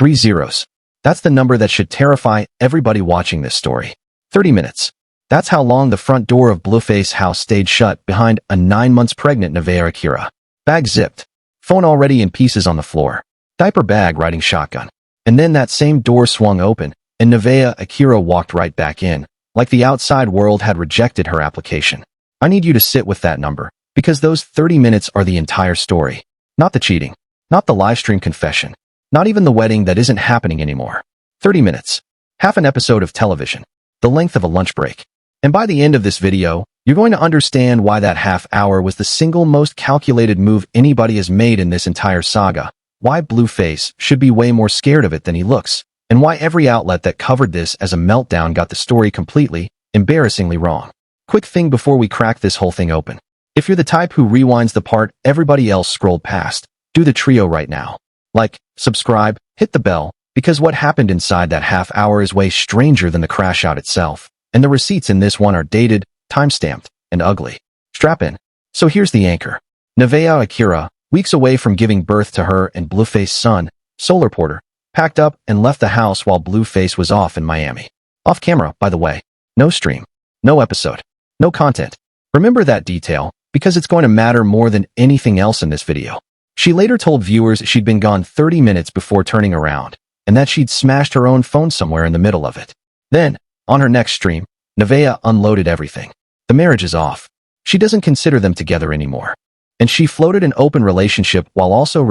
3 zeros. That's the number that should terrify everybody watching this story. 30 minutes. That's how long the front door of Blueface house stayed shut behind a 9 months pregnant Nevaeh Akira. Bag zipped. Phone already in pieces on the floor. Diaper bag riding shotgun. And then that same door swung open, and Nevaeh Akira walked right back in, like the outside world had rejected her application. I need you to sit with that number, because those 30 minutes are the entire story. Not the cheating. Not the livestream confession. Not even the wedding that isn't happening anymore. 30 minutes. Half an episode of television. The length of a lunch break. And by the end of this video, you're going to understand why that half hour was the single most calculated move anybody has made in this entire saga, why Blueface should be way more scared of it than he looks, and why every outlet that covered this as a meltdown got the story completely, embarrassingly wrong. Quick thing before we crack this whole thing open. If you're the type who rewinds the part everybody else scrolled past, do the trio right now. Like, subscribe, hit the bell, because what happened inside that half hour is way stranger than the crash out itself, and the receipts in this one are dated, time-stamped, and ugly. Strap in. So here's the anchor. Nevaeh Akira, weeks away from giving birth to her and Blueface's son, Solar Porter, packed up and left the house while Blueface was off in Miami. Off camera, by the way. No stream. No episode. No content. Remember that detail, because it's going to matter more than anything else in this video. She later told viewers she'd been gone 30 minutes before turning around, and that she'd smashed her own phone somewhere in the middle of it. Then, on her next stream, Nevaeh unloaded everything. The marriage is off. She doesn't consider them together anymore. And she floated an open relationship while also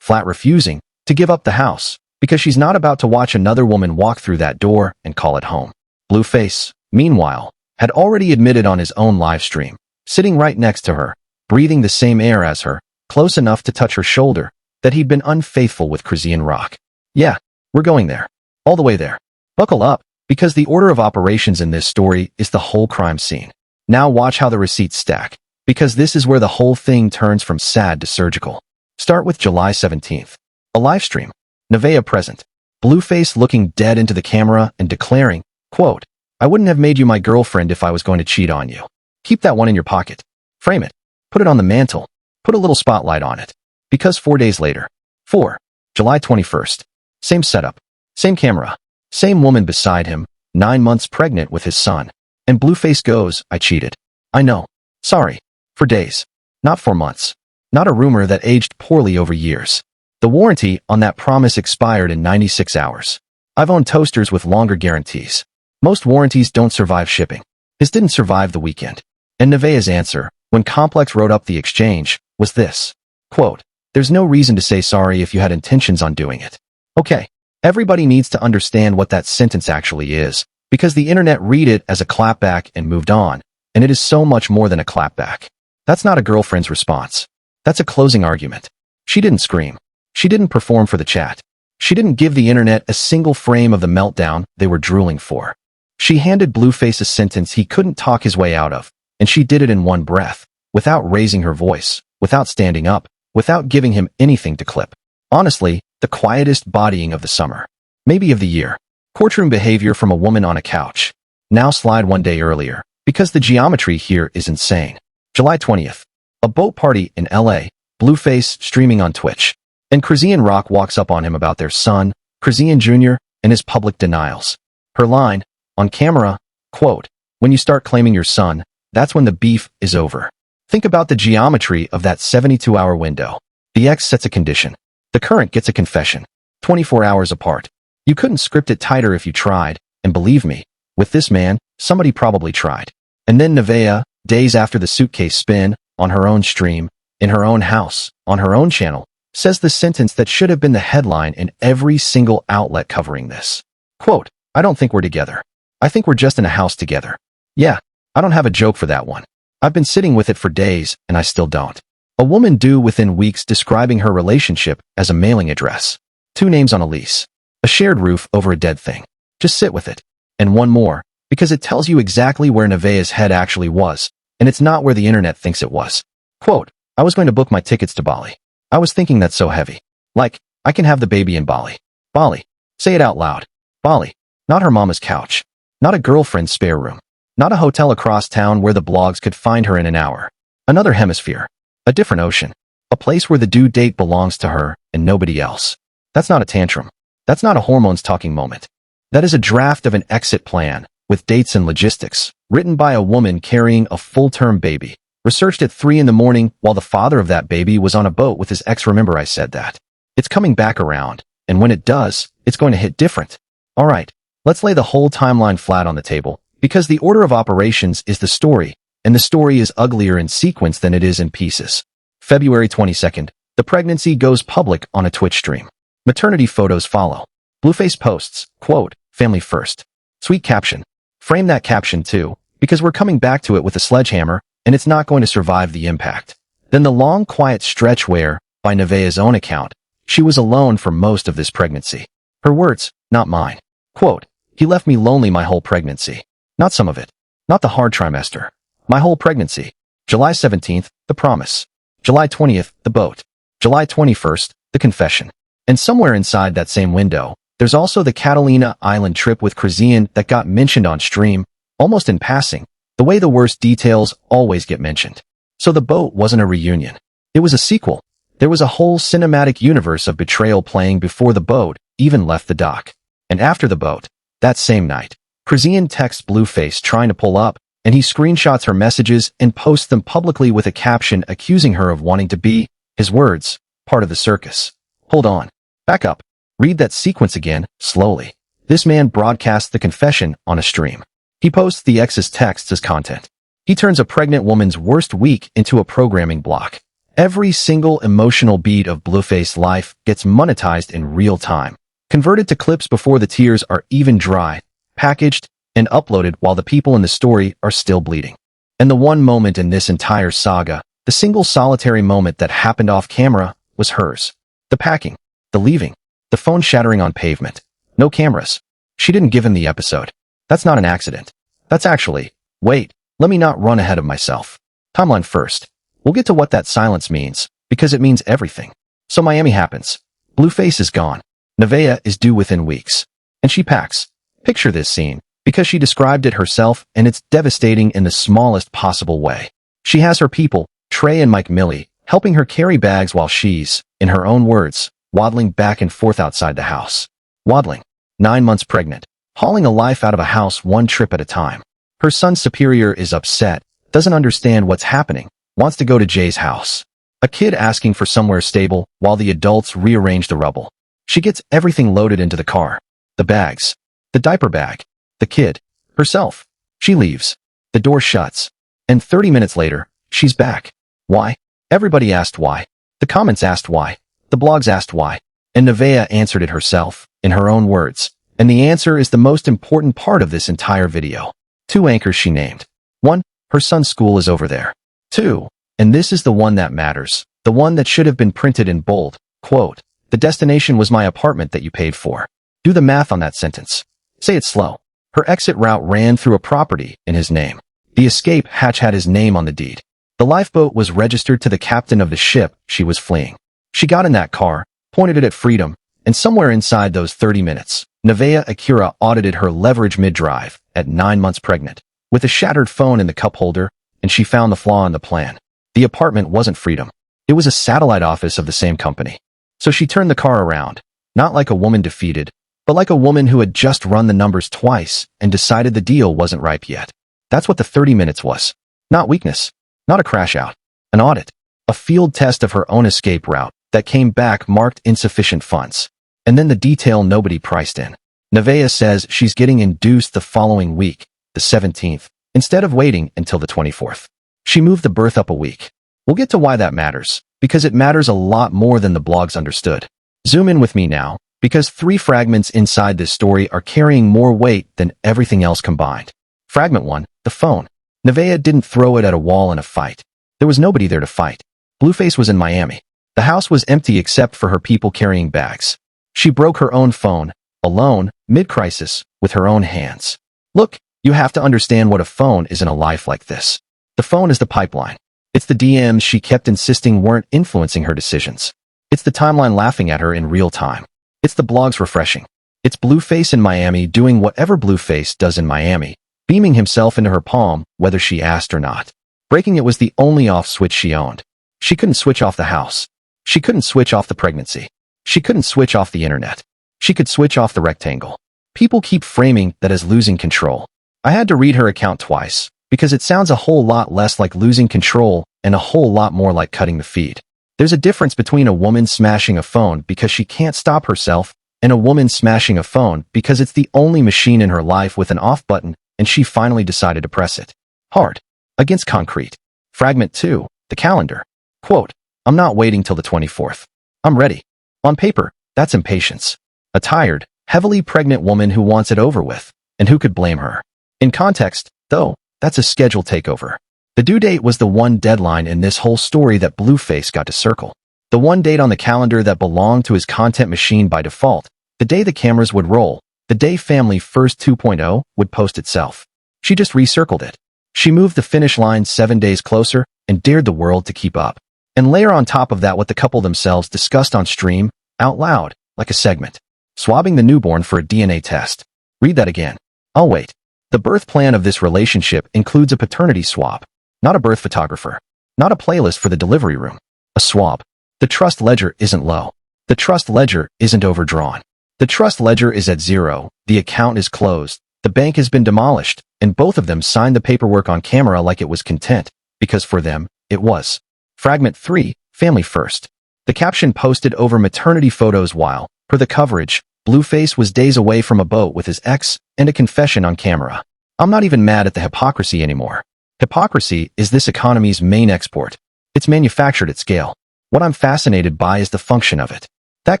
flat refusing, to give up the house, because she's not about to watch another woman walk through that door and call it home. Blueface, meanwhile, had already admitted on his own live stream, sitting right next to her, breathing the same air as her, close enough to touch her shoulder, that he'd been unfaithful with Chrisean Rock. Yeah, we're going there. All the way there. Buckle up, because the order of operations in this story is the whole crime scene. Now watch how the receipts stack, because this is where the whole thing turns from sad to surgical. Start with July 17th. A live stream. Nevaeh present. Blueface looking dead into the camera and declaring, quote, "I wouldn't have made you my girlfriend if I was going to cheat on you. Keep that one in your pocket. Frame it. Put it on the mantle. Put a little spotlight on it." Because 4 days later. 4. July 21st. Same setup. Same camera. Same woman beside him, 9 months pregnant with his son. And Blueface goes, "I cheated. I know. Sorry. For days. Not 4 months. Not a rumor that aged poorly over years. The warranty on that promise expired in 96 hours. I've owned toasters with longer guarantees. Most warranties don't survive shipping. His didn't survive the weekend. And Nevaeh's answer, when Complex wrote up the exchange, was this. Quote, "There's no reason to say sorry if you had intentions on doing it." Okay, everybody needs to understand what that sentence actually is, because the internet read it as a clapback and moved on, and it is so much more than a clapback. That's not a girlfriend's response. That's a closing argument. She didn't scream. She didn't perform for the chat. She didn't give the internet a single frame of the meltdown they were drooling for. She handed Blueface a sentence he couldn't talk his way out of, and she did it in one breath, without raising her voice, without standing up, without giving him anything to clip. Honestly, the quietest bodying of the summer. Maybe of the year. Courtroom behavior from a woman on a couch. Now slide 1 day earlier, because the geometry here is insane. July 20th. A boat party in LA, Blueface streaming on Twitch. And Chrisean Rock walks up on him about their son, Chrisean Jr., and his public denials. Her line, on camera, quote, "When you start claiming your son, that's when the beef is over." Think about the geometry of that 72-hour window. The ex sets a condition. The current gets a confession. 24 hours apart. You couldn't script it tighter if you tried, and believe me, with this man, somebody probably tried. And then Nevaeh, days after the suitcase spin, on her own stream, in her own house, on her own channel, says the sentence that should have been the headline in every single outlet covering this. Quote, "I don't think we're together. I think we're just in a house together." Yeah, I don't have a joke for that one. I've been sitting with it for days, and I still don't. A woman due within weeks describing her relationship as a mailing address. 2 names on a lease. A shared roof over a dead thing. Just sit with it. And one more, because it tells you exactly where Nevaeh's head actually was, and it's not where the internet thinks it was. Quote, "I was going to book my tickets to Bali. I was thinking that's so heavy. Like, I can have the baby in Bali. Bali. Say it out loud. Bali. Not her mama's couch. Not a girlfriend's spare room. Not a hotel across town where the blogs could find her in an hour. Another hemisphere. A different ocean. A place where the due date belongs to her and nobody else. That's not a tantrum. That's not a hormones talking moment. That is a draft of an exit plan, with dates and logistics, written by a woman carrying a full-term baby, researched at 3 in the morning while the father of that baby was on a boat with his ex. Remember I said that. It's coming back around, and when it does, it's going to hit different. Alright, let's lay the whole timeline flat on the table, because the order of operations is the story, and the story is uglier in sequence than it is in pieces. February 22nd, the pregnancy goes public on a Twitch stream. Maternity photos follow. Blueface posts, quote, "Family first." Sweet caption. Frame that caption too, because we're coming back to it with a sledgehammer, and it's not going to survive the impact. Then the long quiet stretch where, by Nevaeh's own account, she was alone for most of this pregnancy. Her words, not mine. Quote, "He left me lonely my whole pregnancy. Not some of it. Not the hard trimester. My whole pregnancy." July 17th, the promise. July 20th, the boat. July 21st, the confession. And somewhere inside that same window, there's also the Catalina Island trip with Chrisean that got mentioned on stream, almost in passing, the way the worst details always get mentioned. So the boat wasn't a reunion. It was a sequel. There was a whole cinematic universe of betrayal playing before the boat even left the dock. And after the boat, that same night, Chrisean texts Blueface trying to pull up, and he screenshots her messages and posts them publicly with a caption accusing her of wanting to be, his words, part of the circus. Hold on. Back up. Read that sequence again, slowly. This man broadcasts the confession on a stream. He posts the ex's texts as content. He turns a pregnant woman's worst week into a programming block. Every single emotional beat of Blueface's life gets monetized in real time, converted to clips before the tears are even dry, packaged, and uploaded while the people in the story are still bleeding. And the one moment in this entire saga, the single solitary moment that happened off camera, was hers. The packing, the leaving, the phone shattering on pavement. No cameras. She didn't give him the episode. That's not an accident. That's actually, wait, let me not run ahead of myself. Timeline first. We'll get to what that silence means, because it means everything. So Miami happens. Blueface is gone. Nevaeh is due within weeks. And she packs. Picture this scene, because she described it herself, and it's devastating in the smallest possible way. She has her people, Trey and Mike Millie, helping her carry bags while she's, in her own words, waddling back and forth outside the house. Waddling. 9 months pregnant. Hauling a life out of a house one trip at a time. Her son's superior is upset, doesn't understand what's happening, wants to go to Jay's house. A kid asking for somewhere stable while the adults rearrange the rubble. She gets everything loaded into the car. The bags. The diaper bag. The kid. Herself. She leaves. The door shuts. And 30 minutes later, she's back. Why? Everybody asked why. The comments asked why. The blogs asked why. And Nevaeh answered it herself, in her own words. And the answer is the most important part of this entire video. 2 anchors she named. 1. Her son's school is over there. 2. And this is the one that matters. The one that should have been printed in bold. Quote, "The destination was my apartment that you paid for." Do the math on that sentence. Say it slow. Her exit route ran through a property in his name. The escape hatch had his name on the deed. The lifeboat was registered to the captain of the ship she was fleeing. She got in that car, pointed it at freedom, and somewhere inside those 30 minutes, Nevaeh Akira audited her leverage mid-drive, at 9 months pregnant, with a shattered phone in the cup holder, and she found the flaw in the plan. The apartment wasn't freedom. It was a satellite office of the same company. So she turned the car around, not like a woman defeated, but like a woman who had just run the numbers twice and decided the deal wasn't ripe yet. That's what the 30 minutes was. Not weakness. Not a crash out. An audit. A field test of her own escape route that came back marked insufficient funds. And then the detail nobody priced in. Nevaeh says she's getting induced the following week, the 17th, instead of waiting until the 24th. She moved the birth up a week. We'll get to why that matters, because it matters a lot more than the blogs understood. Zoom in with me now, because 3 fragments inside this story are carrying more weight than everything else combined. Fragment 1, the phone. Nevaeh didn't throw it at a wall in a fight. There was nobody there to fight. Blueface was in Miami. The house was empty except for her people carrying bags. She broke her own phone, alone, mid-crisis, with her own hands. Look, you have to understand what a phone is in a life like this. The phone is the pipeline. It's the DMs she kept insisting weren't influencing her decisions. It's the timeline laughing at her in real time. It's the blogs refreshing. It's Blueface in Miami doing whatever Blueface does in Miami, beaming himself into her palm, whether she asked or not. Breaking it was the only off switch she owned. She couldn't switch off the house. She couldn't switch off the pregnancy. She couldn't switch off the internet. She could switch off the rectangle. People keep framing that as losing control. I had to read her account twice, because it sounds a whole lot less like losing control and a whole lot more like cutting the feed. There's a difference between a woman smashing a phone because she can't stop herself and a woman smashing a phone because it's the only machine in her life with an off button and she finally decided to press it. Hard. Against concrete. Fragment 2. The calendar. Quote, I'm not waiting till the 24th. I'm ready. On paper, that's impatience. A tired, heavily pregnant woman who wants it over with, and who could blame her? In context, though, that's a scheduled takeover. The due date was the one deadline in this whole story that Blueface got to circle. The one date on the calendar that belonged to his content machine by default, the day the cameras would roll, the day Family First 2.0 would post itself. She just recircled it. She moved the finish line 7 days closer and dared the world to keep up. And layer on top of that what the couple themselves discussed on stream, out loud, like a segment. Swabbing the newborn for a DNA test. Read that again. I'll wait. The birth plan of this relationship includes a paternity swab. Not a birth photographer. Not a playlist for the delivery room. A swab. The trust ledger isn't low. The trust ledger isn't overdrawn. The trust ledger is at zero. The account is closed. The bank has been demolished, and both of them signed the paperwork on camera like it was content, because for them, it was. Fragment 3. Family First. The caption posted over maternity photos while, per the coverage, Blueface was days away from a boat with his ex and a confession on camera. I'm not even mad at the hypocrisy anymore. Hypocrisy is this economy's main export. It's manufactured at scale. What I'm fascinated by is the function of it. That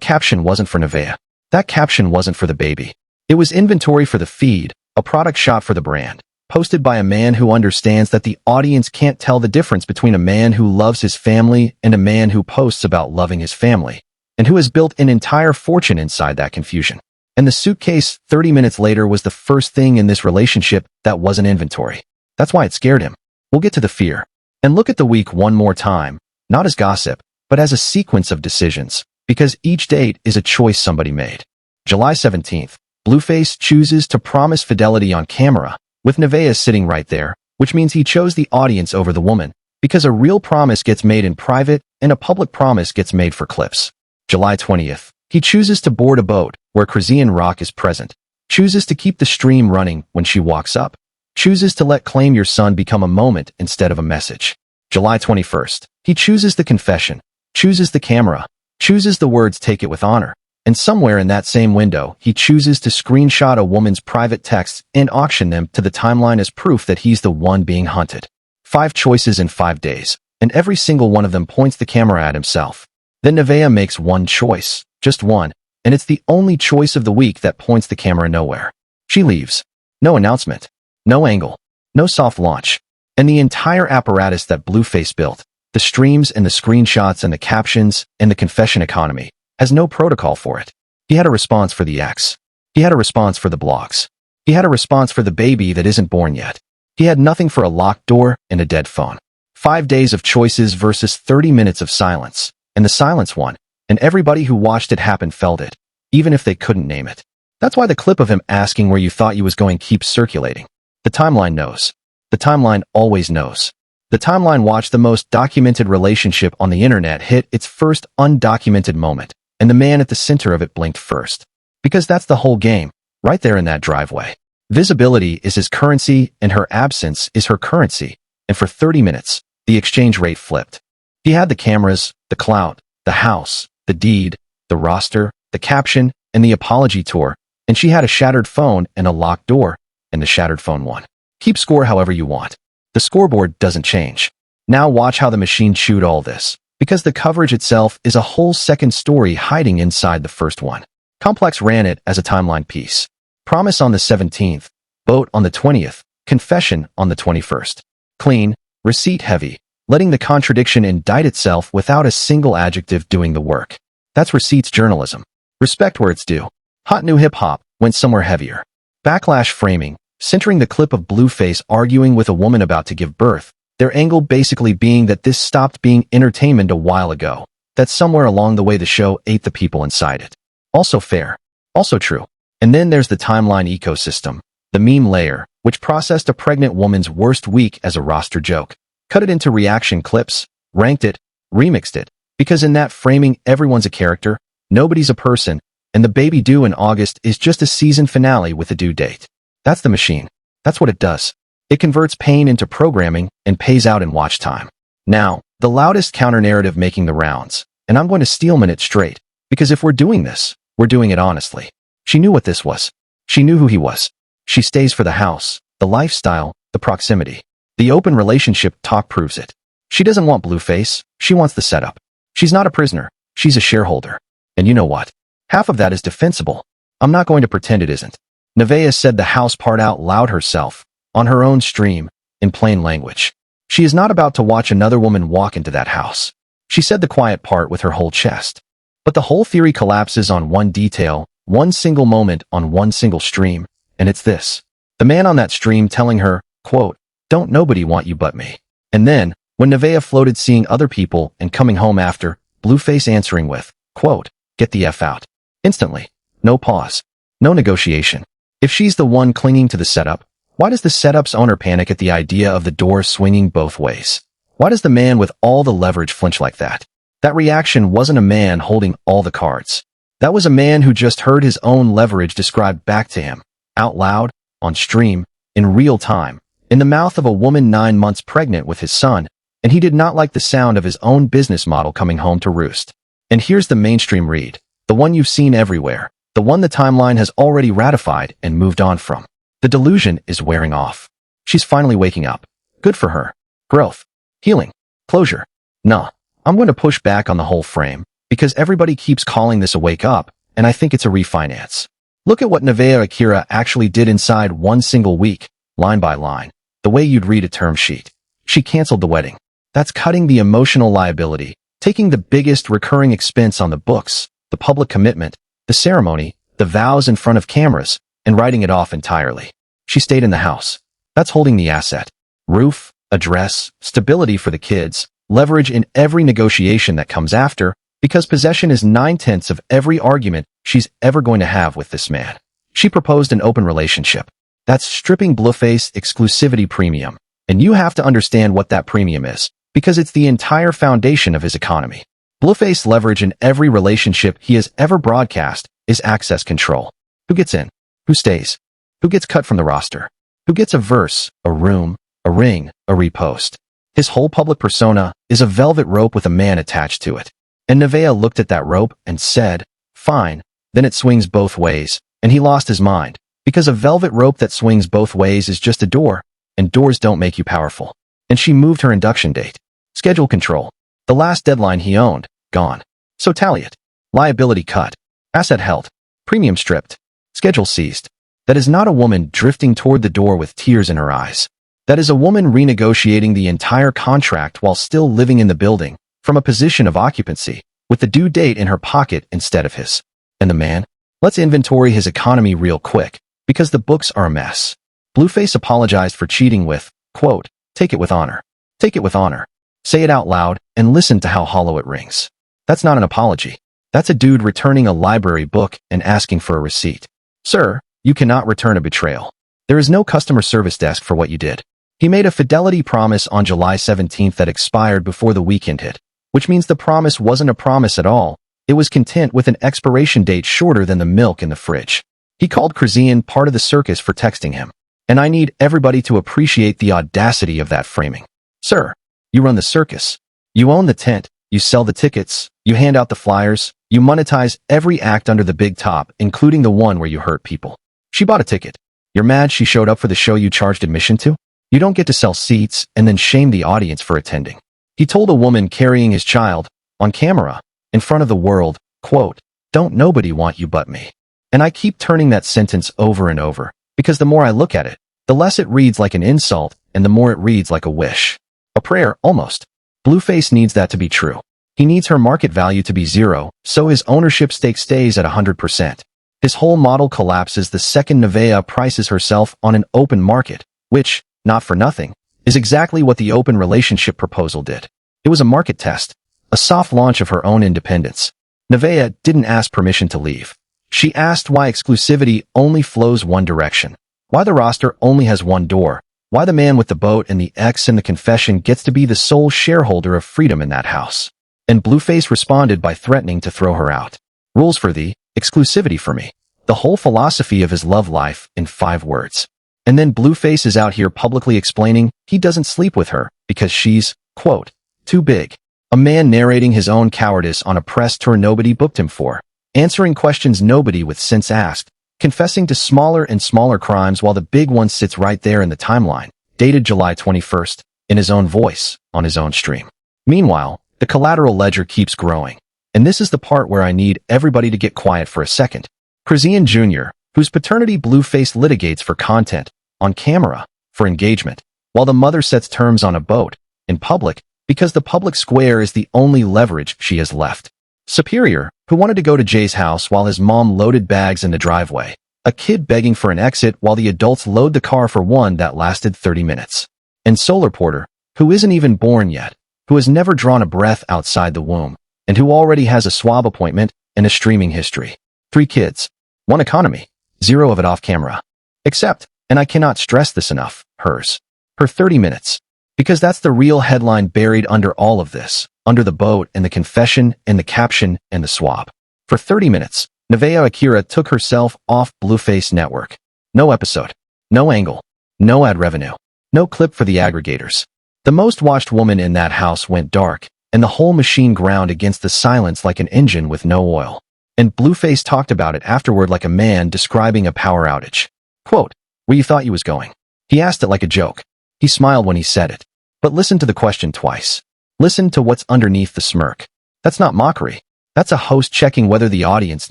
caption wasn't for Nevaeh. That caption wasn't for the baby. It was inventory for the feed, a product shot for the brand, posted by a man who understands that the audience can't tell the difference between a man who loves his family and a man who posts about loving his family, and who has built an entire fortune inside that confusion. And the suitcase 30 minutes later was the first thing in this relationship that wasn't inventory. That's why it scared him. We'll get to the fear. And look at the week one more time, not as gossip, but as a sequence of decisions, because each date is a choice somebody made. July 17th, Blueface chooses to promise fidelity on camera, with Nevaeh sitting right there, which means he chose the audience over the woman, because a real promise gets made in private and a public promise gets made for clips. July 20th, he chooses to board a boat where Chrisean Rock is present, chooses to keep the stream running when she walks up, chooses to let Claim Your Son become a moment instead of a message. July 21st, he chooses the confession, chooses the camera, chooses the words take it with honor, and somewhere in that same window, he chooses to screenshot a woman's private texts and auction them to the timeline as proof that he's the one being hunted. 5 choices in 5 days, and every single one of them points the camera at himself. Then Nevaeh makes one choice, just one, and it's the only choice of the week that points the camera nowhere. She leaves. No announcement. No angle. No soft launch. And the entire apparatus that Blueface built, the streams and the screenshots and the captions and the confession economy, has no protocol for it. He had a response for the ex. He had a response for the blogs. He had a response for the baby that isn't born yet. He had nothing for a locked door and a dead phone. 5 days of choices versus 30 minutes of silence. And the silence won, and everybody who watched it happen felt it, even if they couldn't name it. That's why the clip of him asking where you thought you was going keeps circulating. The timeline knows. The timeline always knows. The timeline watched the most documented relationship on the internet hit its first undocumented moment, and the man at the center of it blinked first. Because that's the whole game, right there in that driveway. Visibility is his currency, and her absence is her currency, and for 30 minutes, the exchange rate flipped. He had the cameras, the clout, the house, the deed, the roster, the caption, and the apology tour, and she had a shattered phone and a locked door, and the shattered phone won. Keep score however you want. The scoreboard doesn't change. Now watch how the machine chewed all this, because the coverage itself is a whole second story hiding inside the first one. Complex ran it as a timeline piece. Promise on the 17th, boat on the 20th, confession on the 21st. Clean, receipt heavy, letting the contradiction indict itself without a single adjective doing the work. That's receipts journalism. Respect where it's due. Hot new hip-hop went somewhere heavier. Backlash framing, centering the clip of Blueface arguing with a woman about to give birth, their angle basically being that this stopped being entertainment a while ago, that somewhere along the way the show ate the people inside it. Also fair. Also true. And then there's the timeline ecosystem, the meme layer, which processed a pregnant woman's worst week as a roster joke, cut it into reaction clips, ranked it, remixed it, because in that framing everyone's a character, nobody's a person, And the baby due in August is just a season finale with a due date. That's the machine. That's what it does. It converts pain into programming and pays out in watch time. Now, the loudest counter-narrative making the rounds, and I'm going to steelman it straight, because if we're doing this, we're doing it honestly. She knew what this was. She knew who he was. She stays for the house, the lifestyle, the proximity. The open relationship talk proves it. She doesn't want Blueface. She wants the setup. She's not a prisoner. She's a shareholder. And you know what? Half of that is defensible. I'm not going to pretend it isn't. Nevaeh said the house part out loud herself, on her own stream, in plain language. She is not about to watch another woman walk into that house. She said the quiet part with her whole chest. But the whole theory collapses on one detail, one single moment on one single stream, and it's this. The man on that stream telling her, quote, "Don't nobody want you but me." And then, when Nevaeh floated seeing other people and coming home after, Blueface answering with, quote, "Get the F out." Instantly. No pause. No negotiation. If she's the one clinging to the setup, why does the setup's owner panic at the idea of the door swinging both ways? Why does the man with all the leverage flinch like that? That reaction wasn't a man holding all the cards. That was a man who just heard his own leverage described back to him, out loud, on stream, in real time, in the mouth of a woman 9 months pregnant with his son, and he did not like the sound of his own business model coming home to roost. And here's the mainstream read, the one you've seen everywhere, the one the timeline has already ratified and moved on from. The delusion is wearing off. She's finally waking up. Good for her. Growth. Healing. Closure. Nah, I'm going to push back on the whole frame, because everybody keeps calling this a wake up, and I think it's a refinance. Look at what Nevaeh Akira actually did inside one single week, line by line, the way you'd read a term sheet. She canceled the wedding. That's cutting the emotional liability, taking the biggest recurring expense on the books, the public commitment, the ceremony, the vows in front of cameras, and writing it off entirely. She stayed in the house. That's holding the asset. Roof, address, stability for the kids, leverage in every negotiation that comes after, because possession is 9/10 of every argument she's ever going to have with this man. She proposed an open relationship. That's stripping Blueface exclusivity premium, and you have to understand what that premium is, because it's the entire foundation of his economy. Blueface leverage in every relationship he has ever broadcast is access control. Who gets in? Who stays? Who gets cut from the roster? Who gets a verse, a room, a ring, a repost? His whole public persona is a velvet rope with a man attached to it. And Nevaeh looked at that rope and said, fine, then it swings both ways, and he lost his mind, because a velvet rope that swings both ways is just a door, and doors don't make you powerful. And she moved her induction date. Schedule control. The last deadline he owned, gone. So tally it. Liability cut. Asset held. Premium stripped. Schedule seized. That is not a woman drifting toward the door with tears in her eyes. That is a woman renegotiating the entire contract while still living in the building, from a position of occupancy, with the due date in her pocket instead of his. And the man? Let's inventory his economy real quick, because the books are a mess. Blueface apologized for cheating with, quote, "Take it with honor. Take it with honor." Say it out loud and listen to how hollow it rings. That's not an apology. That's a dude returning a library book and asking for a receipt. Sir, you cannot return a betrayal. There is no customer service desk for what you did. He made a fidelity promise on July 17th that expired before the weekend hit, which means the promise wasn't a promise at all. It was content with an expiration date shorter than the milk in the fridge. He called Chrisean part of the circus for texting him. And I need everybody to appreciate the audacity of that framing. Sir, you run the circus. You own the tent. You sell the tickets. You hand out the flyers. You monetize every act under the big top, including the one where you hurt people. She bought a ticket. You're mad she showed up for the show you charged admission to? You don't get to sell seats and then shame the audience for attending. He told a woman carrying his child, on camera, in front of the world, quote, "Don't nobody want you but me." And I keep turning that sentence over and over, because the more I look at it, the less it reads like an insult and the more it reads like a wish. A prayer, almost. Blueface needs that to be true. He needs her market value to be 0, so his ownership stake stays at 100%. His whole model collapses the second Nevaeh prices herself on an open market, which, not for nothing, is exactly what the open relationship proposal did. It was a market test, a soft launch of her own independence. Nevaeh didn't ask permission to leave. She asked why exclusivity only flows one direction, why the roster only has one door, why the man with the boat and the X in the confession gets to be the sole shareholder of freedom in that house. And Blueface responded by threatening to throw her out. Rules for thee, exclusivity for me. The whole philosophy of his love life in 5 words. And then Blueface is out here publicly explaining he doesn't sleep with her because she's, quote, too big. A man narrating his own cowardice on a press tour nobody booked him for, answering questions nobody with sense asked, confessing to smaller and smaller crimes while the big one sits right there in the timeline, dated July 21st, in his own voice, on his own stream. Meanwhile, the collateral ledger keeps growing. And this is the part where I need everybody to get quiet for a second. Chrisean Jr., whose paternity Blueface litigates for content, on camera, for engagement, while the mother sets terms on a boat, in public, because the public square is the only leverage she has left. Superior, who wanted to go to Jay's house while his mom loaded bags in the driveway. A kid begging for an exit while the adults load the car for one that lasted 30 minutes. And Solar Porter, who isn't even born yet, who has never drawn a breath outside the womb, and who already has a swab appointment and a streaming history. 3 kids. 1 economy. 0 of it off camera. Except, and I cannot stress this enough, hers. Her 30 minutes. Because that's the real headline buried under all of this, under the boat and the confession and the caption and the swap. For 30 minutes, Nevaeh Akira took herself off Blueface network. No episode. No angle. No ad revenue. No clip for the aggregators. The most watched woman in that house went dark, and the whole machine ground against the silence like an engine with no oil. And Blueface talked about it afterward like a man describing a power outage. Quote, where you thought you was going. He asked it like a joke. He smiled when he said it. But listen to the question twice. Listen to what's underneath the smirk. That's not mockery. That's a host checking whether the audience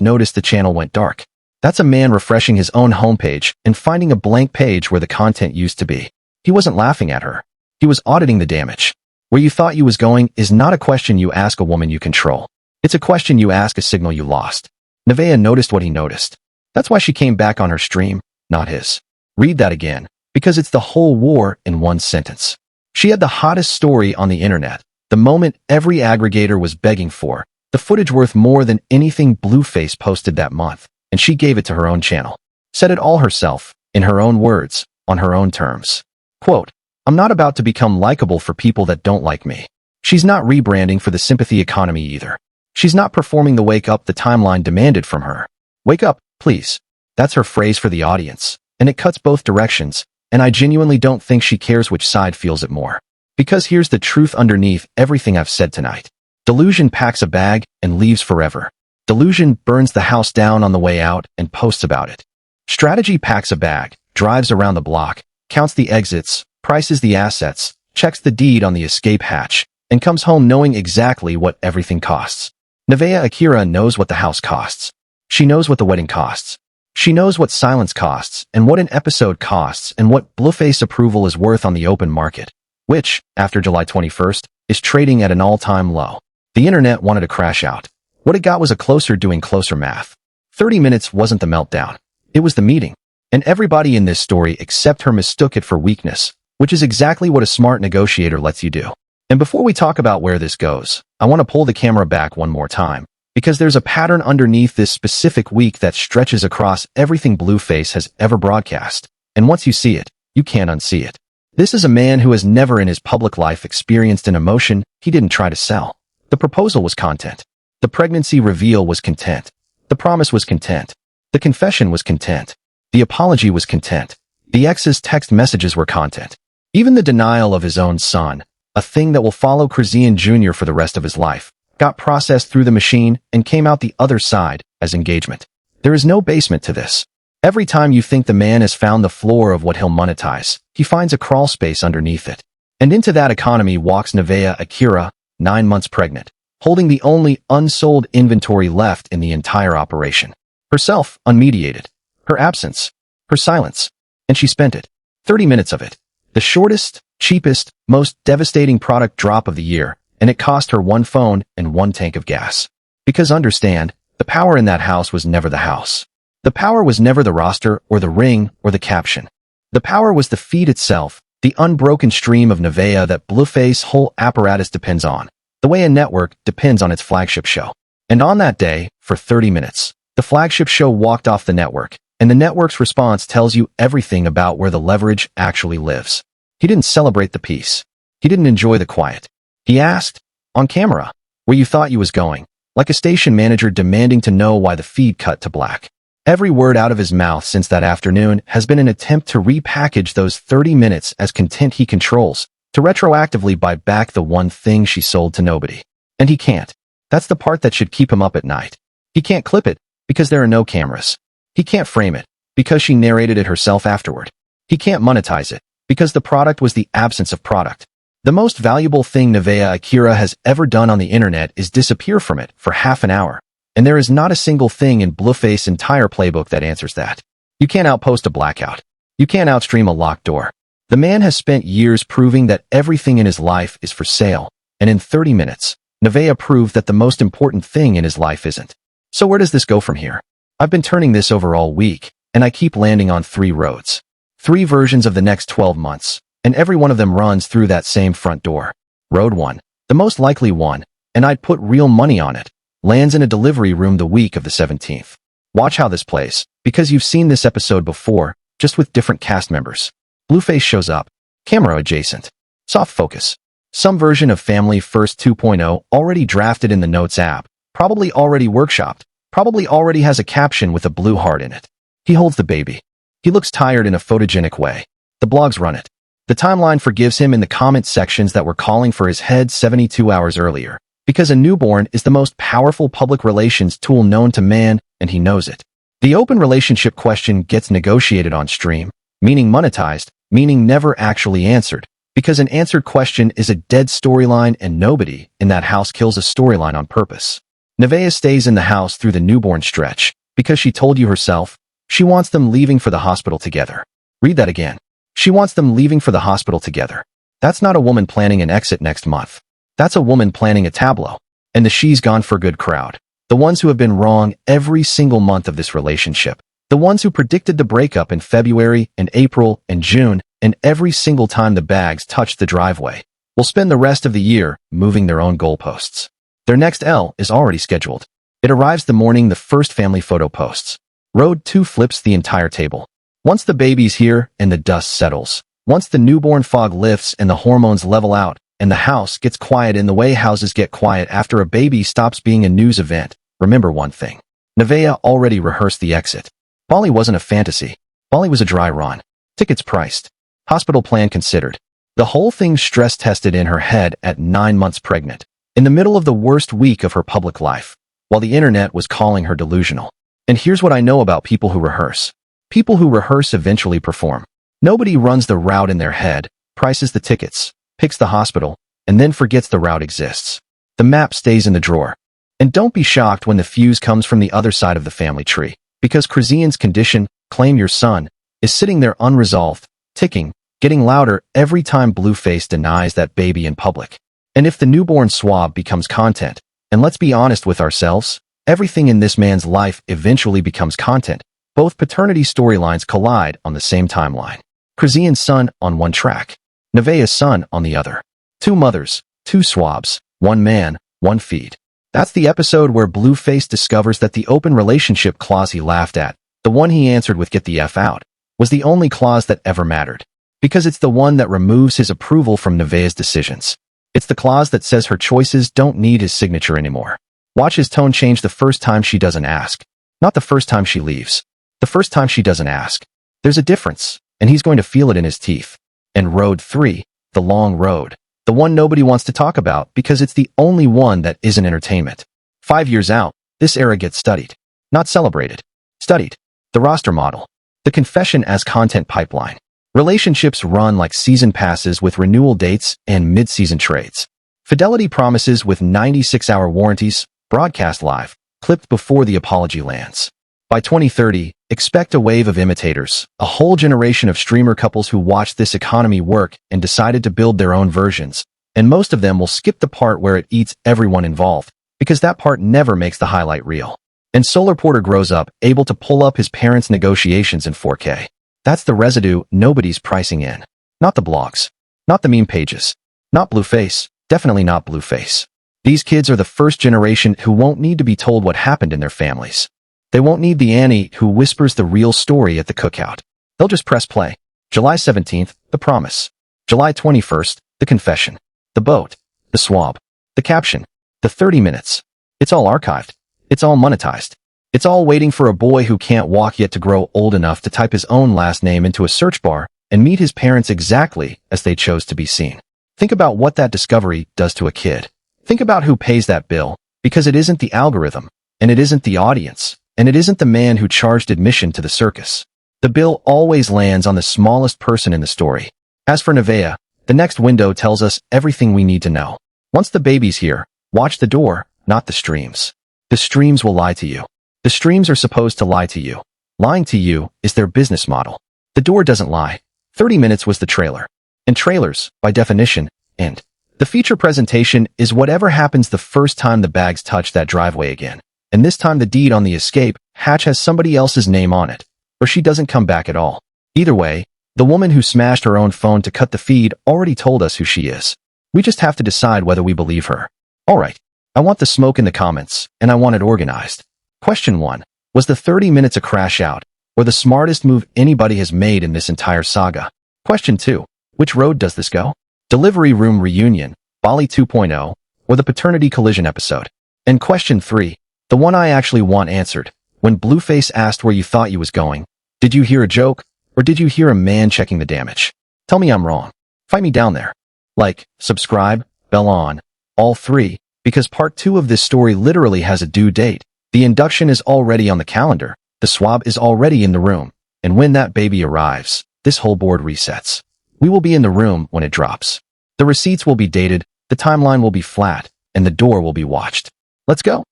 noticed the channel went dark. That's a man refreshing his own homepage and finding a blank page where the content used to be. He wasn't laughing at her. He was auditing the damage. Where you thought you was going is not a question you ask a woman you control. It's a question you ask a signal you lost. Nevaeh noticed what he noticed. That's why she came back on her stream, not his. Read that again, because it's the whole war in one sentence. She had the hottest story on the internet, the moment every aggregator was begging for, the footage worth more than anything Blueface posted that month, and she gave it to her own channel. Said it all herself, in her own words, on her own terms. Quote, I'm not about to become likable for people that don't like me. She's not rebranding for the sympathy economy either. She's not performing the wake up the timeline demanded from her. Wake up, please. That's her phrase for the audience, and it cuts both directions, and I genuinely don't think she cares which side feels it more. Because here's the truth underneath everything I've said tonight. Delusion packs a bag and leaves forever. Delusion burns the house down on the way out and posts about it. Strategy packs a bag, drives around the block, counts the exits, prices the assets, checks the deed on the escape hatch, and comes home knowing exactly what everything costs. Nevaeh Akira knows what the house costs. She knows what the wedding costs. She knows what silence costs and what an episode costs and what Blueface approval is worth on the open market, which, after July 21st, is trading at an all-time low. The internet wanted to crash out. What it got was a closer doing closer math. 30 minutes wasn't the meltdown. It was the meeting. And everybody in this story except her mistook it for weakness, which is exactly what a smart negotiator lets you do. And before we talk about where this goes, I want to pull the camera back one more time, because there's a pattern underneath this specific week that stretches across everything Blueface has ever broadcast. And once you see it, you can't unsee it. This is a man who has never in his public life experienced an emotion he didn't try to sell. The proposal was content. The pregnancy reveal was content. The promise was content. The confession was content. The apology was content. The ex's text messages were content. Even the denial of his own son, a thing that will follow Chrisean Jr. for the rest of his life, got processed through the machine and came out the other side as engagement. There is no basement to this. Every time you think the man has found the floor of what he'll monetize, he finds a crawl space underneath it. And into that economy walks Nevaeh Akira, 9 months pregnant, holding the only unsold inventory left in the entire operation. Herself, unmediated. Her absence. Her silence. And she spent it. 30 minutes of it. The shortest, cheapest, most devastating product drop of the year, and it cost her 1 phone and 1 tank of gas. Because understand, the power in that house was never the house. The power was never the roster or the ring or the caption. The power was the feed itself, the unbroken stream of Nevaeh that Blueface's whole apparatus depends on, the way a network depends on its flagship show. And on that day, for 30 minutes, the flagship show walked off the network, and the network's response tells you everything about where the leverage actually lives. He didn't celebrate the peace. He didn't enjoy the quiet. He asked, on camera, where you thought you was going. like a station manager demanding to know why the feed cut to black. Every word out of his mouth since that afternoon has been an attempt to repackage those 30 minutes as content he controls, to retroactively buy back the one thing she sold to nobody. And he can't. That's the part that should keep him up at night. He can't clip it, because there are no cameras. He can't frame it, because she narrated it herself afterward. He can't monetize it, because the product was the absence of product. The most valuable thing Nevaeh Akira has ever done on the internet is disappear from it for half an hour. And there is not a single thing in Blueface's entire playbook that answers that. You can't outpost a blackout. You can't outstream a locked door. The man has spent years proving that everything in his life is for sale, and in 30 minutes, Nevaeh proved that the most important thing in his life isn't. So where does this go from here? I've been turning this over all week, and I keep landing on 3 roads. 3 versions of the next 12 months, and every one of them runs through that same front door. Road 1, the most likely one, and I'd put real money on it, lands in a delivery room the week of the 17th. Watch how this plays, because you've seen this episode before, just with different cast members. Blueface shows up, camera adjacent, soft focus. Some version of Family First 2.0 already drafted in the Notes app, probably already workshopped, probably already has a caption with a blue heart in it. He holds the baby. He looks tired in a photogenic way. The blogs run it. The timeline forgives him in the comment sections that were calling for his head 72 hours earlier, because a newborn is the most powerful public relations tool known to man, and he knows it. The open relationship question gets negotiated on stream, meaning monetized, meaning never actually answered, because an answered question is a dead storyline and nobody in that house kills a storyline on purpose. Nevaeh stays in the house through the newborn stretch, because she told you herself, she wants them leaving for the hospital together. Read that again. She wants them leaving for the hospital together. That's not a woman planning an exit next month. That's a woman planning a tableau. And the she's gone for good crowd. The ones who have been wrong every single month of this relationship. The ones who predicted the breakup in February and April and June, and every single time the bags touched the driveway, will spend the rest of the year moving their own goalposts. Their next L is already scheduled. It arrives the morning the first family photo posts. Road 2 flips the entire table. Once the baby's here and the dust settles, once the newborn fog lifts and the hormones level out, and the house gets quiet in the way houses get quiet after a baby stops being a news event, remember one thing. Nevaeh already rehearsed the exit. Bali wasn't a fantasy. Bali was a dry run. Tickets priced. Hospital plan considered. The whole thing stress-tested in her head at 9 months pregnant, in the middle of the worst week of her public life, while the internet was calling her delusional. And here's what I know about people who rehearse. People who rehearse eventually perform. Nobody runs the route in their head, prices the tickets, picks the hospital, and then forgets the route exists. The map stays in the drawer. And don't be shocked when the fuse comes from the other side of the family tree, because Chrisean's condition, claim your son, is sitting there unresolved, ticking, getting louder every time Blueface denies that baby in public. And if the newborn swab becomes content, and let's be honest with ourselves, everything in this man's life eventually becomes content. Both paternity storylines collide on the same timeline. Chrisean's son on one track, Nevaeh's son on the other. 2 mothers, 2 swabs, 1 man, 1 feed. That's the episode where Blueface discovers that the open relationship clause he laughed at, the one he answered with "get the F out," was the only clause that ever mattered. Because it's the one that removes his approval from Nevaeh's decisions. It's the clause that says her choices don't need his signature anymore. Watch his tone change the first time she doesn't ask. Not the first time she leaves. The first time she doesn't ask. There's a difference, and he's going to feel it in his teeth. And road 3, the long road. The one nobody wants to talk about because it's the only one that isn't entertainment. 5 years out, this era gets studied. Not celebrated. Studied. The roster model. The confession as content pipeline. Relationships run like season passes with renewal dates and mid-season trades. Fidelity promises with 96-hour warranties, broadcast live, clipped before the apology lands. By 2030, expect a wave of imitators, a whole generation of streamer couples who watched this economy work and decided to build their own versions, and most of them will skip the part where it eats everyone involved, because that part never makes the highlight reel. And Solar Porter grows up, able to pull up his parents' negotiations in 4K. That's the residue nobody's pricing in. Not the blogs. Not the meme pages. Not Blueface. Definitely not Blueface. These kids are the first generation who won't need to be told what happened in their families. They won't need the Annie who whispers the real story at the cookout. They'll just press play. July 17th, the promise. July 21st, the confession. The boat. The swab. The caption. The 30 minutes. It's all archived. It's all monetized. It's all waiting for a boy who can't walk yet to grow old enough to type his own last name into a search bar and meet his parents exactly as they chose to be seen. Think about what that discovery does to a kid. Think about who pays that bill, because it isn't the algorithm, and it isn't the audience, and it isn't the man who charged admission to the circus. The bill always lands on the smallest person in the story. As for Nevaeh, the next window tells us everything we need to know. Once the baby's here, watch the door, not the streams. The streams will lie to you. The streams are supposed to lie to you. Lying to you is their business model. The door doesn't lie. 30 minutes was the trailer. And trailers, by definition, end. The feature presentation is whatever happens the first time the bags touch that driveway again. And this time the deed on the escape hatch has somebody else's name on it, or she doesn't come back at all. Either way, the woman who smashed her own phone to cut the feed already told us who she is. We just have to decide whether we believe her. Alright, I want the smoke in the comments, and I want it organized. Question 1. Was the 30 minutes a crash out, or the smartest move anybody has made in this entire saga? Question 2. Which road does this go? Delivery Room Reunion, Bali 2.0, or the Paternity Collision episode? And question 3. The one I actually want answered. When Blueface asked where you thought you was going, did you hear a joke, or did you hear a man checking the damage? Tell me I'm wrong. Fight me down there. Like, subscribe, bell on, all 3, because part 2 of this story literally has a due date. The induction is already on the calendar, the swab is already in the room, and when that baby arrives, this whole board resets. We will be in the room when it drops. The receipts will be dated, the timeline will be flat, and the door will be watched. Let's go.